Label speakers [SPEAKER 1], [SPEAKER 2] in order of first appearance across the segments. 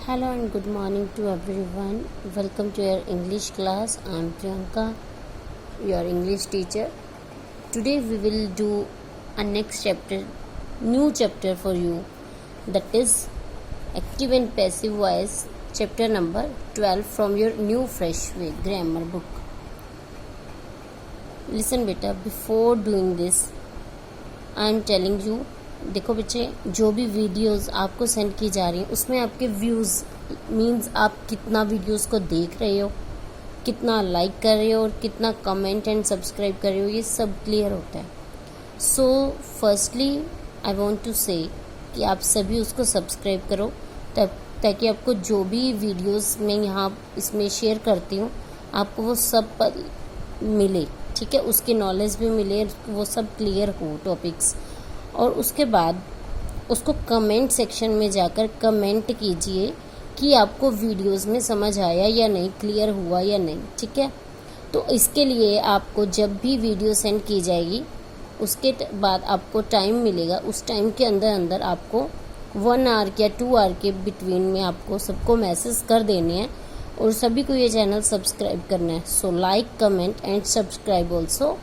[SPEAKER 1] Hello and good morning to everyone. Welcome to your English class. I am Priyanka, your English teacher. Today we will do a next chapter, new chapter for you. That is active and passive voice, chapter number 12 from your new fresh way grammar book. Listen beta, before doing this, I am telling you, देखो बच्चे, जो भी videos आपको send की जा रही हैं उसमें आपके व्यूज़ मींस आप कितना वीडियोस को देख रहे हो, कितना लाइक कर रहे हो और कितना कमेंट एंड सब्सक्राइब कर रहे हो, ये सब क्लियर होता है. So firstly I want to say कि आप सभी उसको सब्सक्राइब करो ताकि आपको जो भी वीडियोस मैं यहाँ इसमें शेयर करती हूँ आपको वो सब मिले. ठीक है, उसकी नॉलेज भी मिले, वो सब क्लियर हो टॉपिक्स. और उसके बाद उसको कमेंट सेक्शन में जाकर कमेंट कीजिए कि आपको वीडियोस में समझ आया या नहीं, क्लियर हुआ या नहीं. ठीक है, तो इसके लिए आपको जब भी वीडियो सेंड की जाएगी उसके बाद आपको टाइम मिलेगा, उस टाइम के अंदर आपको 1 आवर या 2 आवर के बिटवीन में आपको सबको मैसेज कर देने हैं और सभी को ये चैनल सब्सक्राइब करना है. So like, comment and subscribe also.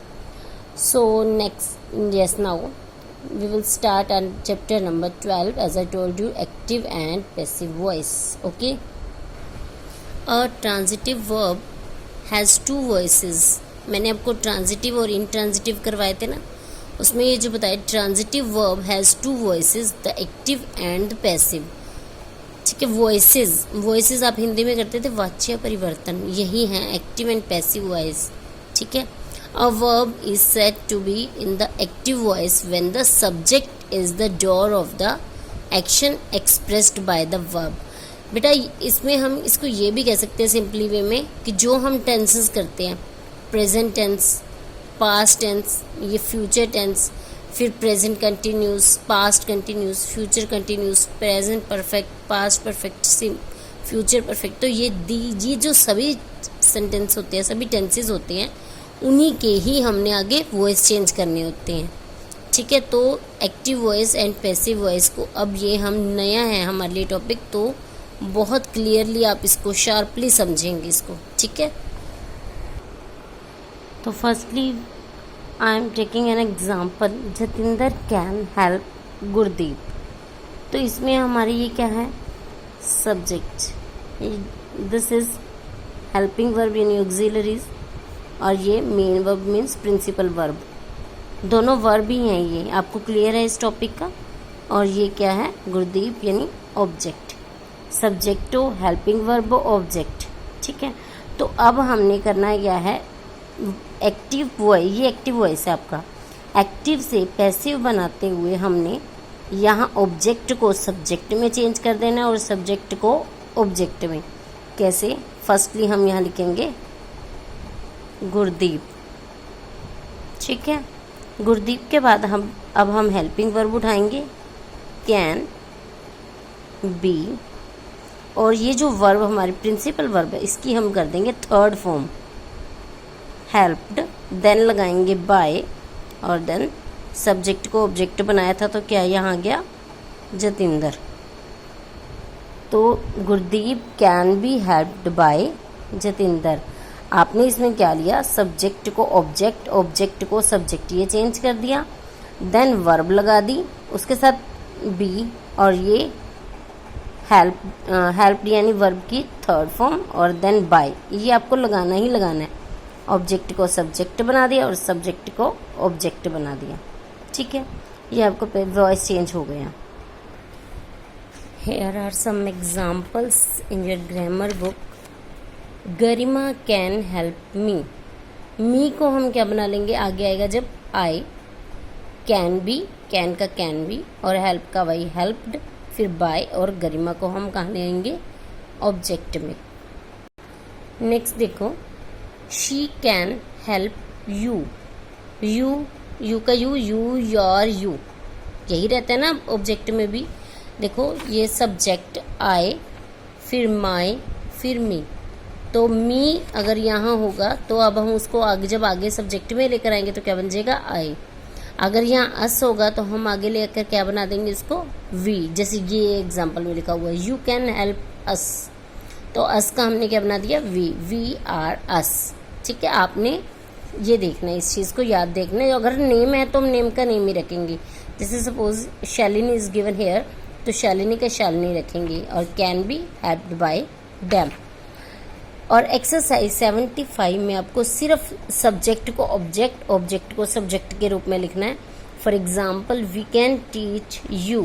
[SPEAKER 1] So next, yes, now we will start on chapter number 12. As I told you, active and passive voice. Okay, a transitive verb has two voices. मैंने आपको transitive और intransitive करवाए थे ना, उसमें ये जो बताया transitive verb has two voices, the active and the passive. ठीक है, वॉइसेस आप हिंदी में करते थे वाच्य परिवर्तन, यही हैं एक्टिव एंड पैसिव वॉइस. ठीक है, a verb is said to be in the active voice when the subject is the doer of the action expressed by the verb. बेटा इसमें हम इसको ये भी कह सकते हैं सिंपली वे में कि जो हम टेंसेस करते हैं, प्रेजेंट टेंस, पास्ट टेंस, ये फ्यूचर टेंस, फिर present continuous, past continuous, future continuous, present perfect, past perfect, future perfect. तो ये जो सभी सेंटेंस होते हैं, सभी टेंसेस होते हैं, उन्हीं के ही हमने आगे वॉइस चेंज करने होते हैं. ठीक है, तो active voice and passive voice को अब ये हम नया है हमारे लिए टॉपिक, तो बहुत क्लियरली आप इसको शार्पली समझेंगे इसको. ठीक है, तो firstly I am taking an example, Jatinder can help Gurdeep. तो इसमें हमारी ये क्या है, subject, this is helping verb in auxiliaries और ये main verb means principal verb. दोनों वर्ब ही हैं, ये आपको क्लियर है इस टॉपिक का. और ये क्या है, गुरदीप यानी ऑब्जेक्ट, सब्जेक्टो, हेल्पिंग वर्ब, ऑब्जेक्ट. ठीक है, तो अब हमने करना क्या है, एक्टिव वॉइस, ये एक्टिव वॉइस है आपका. एक्टिव से पैसिव बनाते हुए हमने यहाँ ऑब्जेक्ट को सब्जेक्ट में चेंज कर देना और सब्जेक्ट को ऑब्जेक्ट में. कैसे, फर्स्टली हम यहाँ लिखेंगे गुरदीप. ठीक है, गुरदीप के बाद अब हम हेल्पिंग वर्ब उठाएंगे, कैन, बी, और ये जो वर्ब हमारी प्रिंसिपल वर्ब है इसकी हम कर देंगे थर्ड फॉर्म, हेल्प्ड. देन लगाएंगे बाय और देन सब्जेक्ट को ऑब्जेक्ट बनाया था तो क्या यहाँ आ गया, जतिंदर. तो Gurdeep can be helped bye Jatinder. आपने इसमें क्या लिया, सब्जेक्ट को ऑब्जेक्ट, ऑब्जेक्ट को सब्जेक्ट, ये चेंज कर दिया. देन वर्ब लगा दी, उसके साथ बी और ये हेल्प यानी वर्ब की थर्ड फॉर्म और देन बाय, ये आपको लगाना ही लगाना है. ऑब्जेक्ट को सब्जेक्ट बना दिया और सब्जेक्ट को ऑब्जेक्ट बना दिया. ठीक है, ये आपको वॉइस चेंज हो गया. Here are some examples in your grammar book. Garima can help me को हम क्या बना लेंगे, आगे आएगा जब आई. कैन बी, कैन का कैन बी और हेल्प का वही हेल्प्ड, फिर बाय और गरिमा को हम कहाँ लेंगे, ऑब्जेक्ट में. नेक्स्ट देखो, she can help you. You का यू, योर यू, यही रहता है ना ऑब्जेक्ट में भी. देखो ये सब्जेक्ट आए, फिर माई, फिर मी. तो मी अगर यहाँ होगा तो अब हम उसको आगे सब्जेक्ट में लेकर आएंगे तो क्या बन जाएगा, आई. अगर यहाँ अस होगा तो हम आगे लेकर क्या बना देंगे इसको, वी. जैसे ये एग्जाम्पल में लिखा हुआ है, यू कैन हेल्प अस, तो अस का हमने क्या बना दिया वी आर अस। ठीक है, आपने ये देखना है, इस चीज़ को याद देखना है। अगर नेम है तो हम नेम का नेम ही रखेंगे। जैसे suppose Shalini is given here, तो शालिनी का शालिनी रखेंगे, और can be helped bye dam. और एक्सरसाइज 75 में आपको सिर्फ सब्जेक्ट को ऑब्जेक्ट, ऑब्जेक्ट को सब्जेक्ट के रूप में लिखना है। For example we can teach you,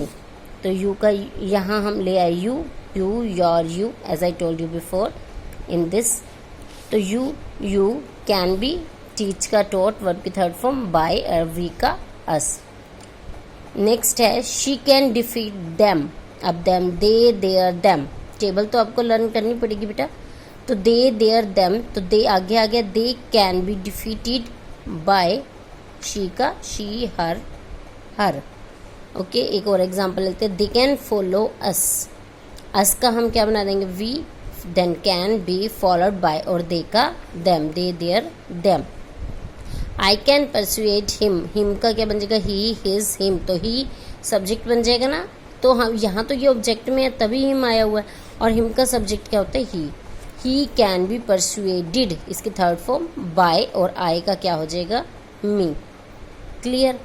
[SPEAKER 1] तो यू का यहाँ हम ले आए you, your, you, as I told you before in this. तो यू कैन बी, टीच का टॉट, वर्ब की थर्ड फॉर्म, बाय, और वी का अस। नेक्स्ट है शी कैन डिफीट देम। अब them, they, their, them, table तो आपको learn करनी पड़ेगी बेटा। तो दे, देयर, देम, तो दे आगे आ गया, they can be defeated by she का शी, हर, हर। ओके, एक और एग्जांपल लेते हैं, दे कैन फॉलो अस। अस का हम क्या बना देंगे we, then can be followed by, और दे का them, they, their, them. I can persuade him का क्या बन जाएगा ही, हिज, हिम, तो ही सब्जेक्ट बन जाएगा ना। तो हम यहाँ तो ये ऑब्जेक्ट में है तभी हिम आया हुआ है, और हिम का सब्जेक्ट क्या होता है ही कैन बी परसुएडेड, इसकी थर्ड फॉर्म बाय, और आई का क्या हो जाएगा मी। क्लियर।